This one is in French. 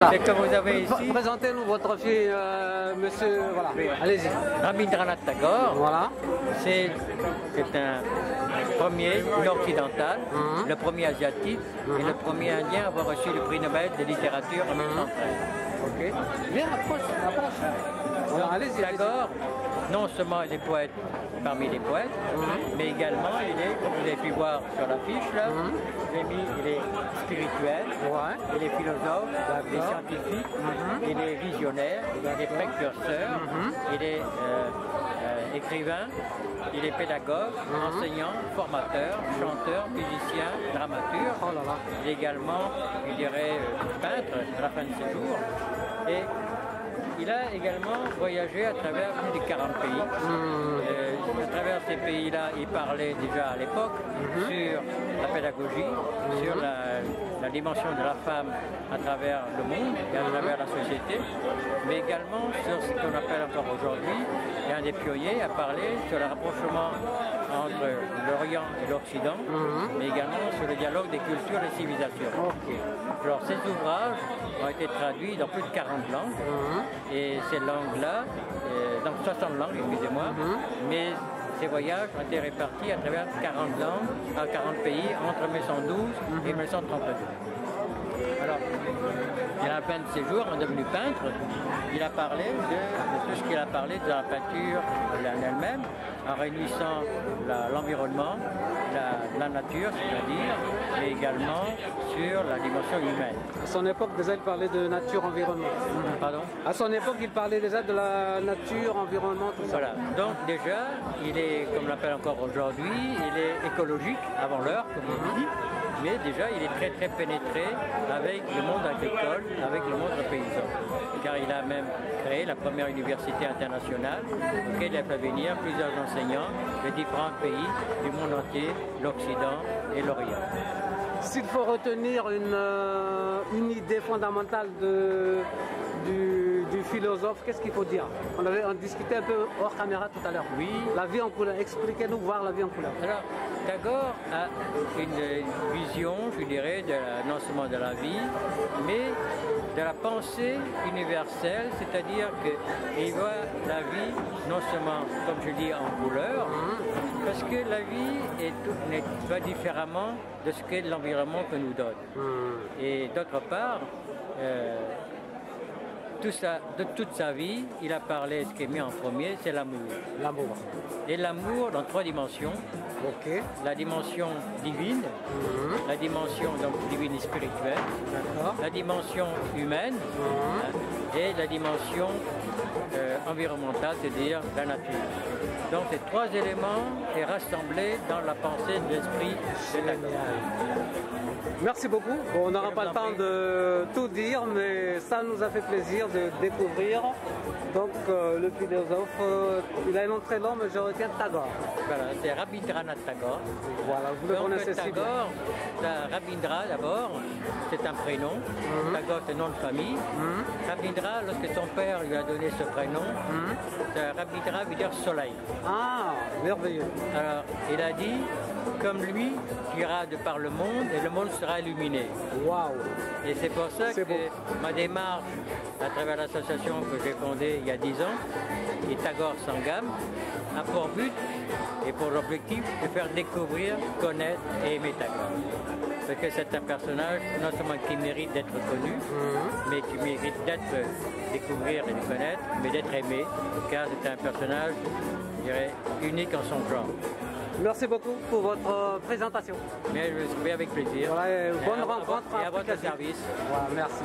C'est que vous avez ici. Présentez-nous votre fille, monsieur. Voilà, allez-y. Rabindranath Tagore. Voilà. C'est un premier occidental, le premier asiatique et le premier indien à avoir reçu le prix Nobel de littérature en 1913. Ok. Viens, approche. Voilà, allez-y. Tagore, non seulement il est poète parmi les poètes, mais également il est, comme vous avez pu voir sur l'affiche là, il est spirituel, il est philosophe, il est scientifique, il est visionnaire, il est précurseur, il est écrivain, il est pédagogue, enseignant, formateur, chanteur, musicien, dramaturge. Il est également, je dirais, peintre à la fin de ses jours. Et il a également voyagé à travers plus de 40 pays. À travers ces pays-là, il parlait déjà à l'époque sur la pédagogie, sur la dimension de la femme à travers le monde et à travers la société, mais également sur ce qu'on appelle encore aujourd'hui, et un des pionniers a parlé sur le rapprochement entre l'Orient et l'Occident, mais également sur le dialogue des cultures et des civilisations. Alors ces ouvrages ont été traduits dans plus de 40 langues, et ces langues-là, dans 60 langues, excusez-moi, mais ces voyages ont été répartis à travers 40 langues, à 40 pays, entre 1912 et 1932. Alors, il a peint de ses jours, en devenu peintre, il a parlé de tout ce qu'il a parlé de la peinture en elle-même, en réunissant l'environnement, la nature, c'est-à-dire, mais également sur la dimension humaine. À son époque, déjà, il parlait de nature-environnement. Pardon? À son époque, il parlait déjà de la nature, environnement, tout ça. Voilà. Donc déjà, il est, comme on l'appelle encore aujourd'hui, il est écologique avant l'heure, comme on dit. Mais déjà, il est très très pénétré avec le monde agricole, avec le monde paysan. Car il a même créé la première université internationale auquel il a fait venir plusieurs enseignants de différents pays du monde entier, l'Occident et l'Orient. S'il faut retenir une idée fondamentale du philosophe, qu'est-ce qu'il faut dire? On discutait un peu hors caméra tout à l'heure. Oui. La vie en couleur. Expliquez-nous voir la vie en couleur. Alors, Tagore a une vision, je dirais, non seulement de la vie, mais de la pensée universelle, c'est-à-dire qu'il voit la vie non seulement, comme je dis, en couleur, parce que la vie n'est pas différemment de ce qu'est l'environnement que nous donne. Et d'autre part, de toute sa vie, il a parlé, ce qui est mis en premier, c'est l'amour. L'amour. Et l'amour dans 3 dimensions. La dimension divine, la dimension donc, divine et spirituelle, la dimension humaine et la dimension environnementale, c'est-à-dire la nature. Donc ces 3 éléments sont rassemblés dans la pensée de l'esprit de Tagore. Merci beaucoup. Bon, on n'aura pas le temps de tout dire, mais ça nous a fait plaisir de découvrir. Donc le philosophe, il a un nom très long, mais je retiens Tagore. Voilà, c'est Rabindranath Tagore. Voilà, vous le connaissez si bien. Tagore, Rabindra d'abord, c'est un prénom. Tagore, c'est nom de famille. Rabindra, lorsque son père lui a donné ce prénom, Rabindra veut dire soleil. Ah, merveilleux. Alors, il a dit, comme lui, tu iras de par le monde et le monde sera illuminé. Waouh! Et c'est pour ça que ma démarche, à travers l'association que j'ai fondée il y a 10 ans, et Tagore Sangam, a pour but et pour l'objectif de faire découvrir, connaître et aimer Tagore. Parce que c'est un personnage non seulement qui mérite d'être connu, mais qui mérite d'être découvrir et de connaître, mais d'être aimé, car c'est un personnage, je dirais, unique en son genre. Merci beaucoup pour votre présentation. Mais je le trouvais avec plaisir. Voilà, bonne rencontre. Et à votre service. Voilà, merci.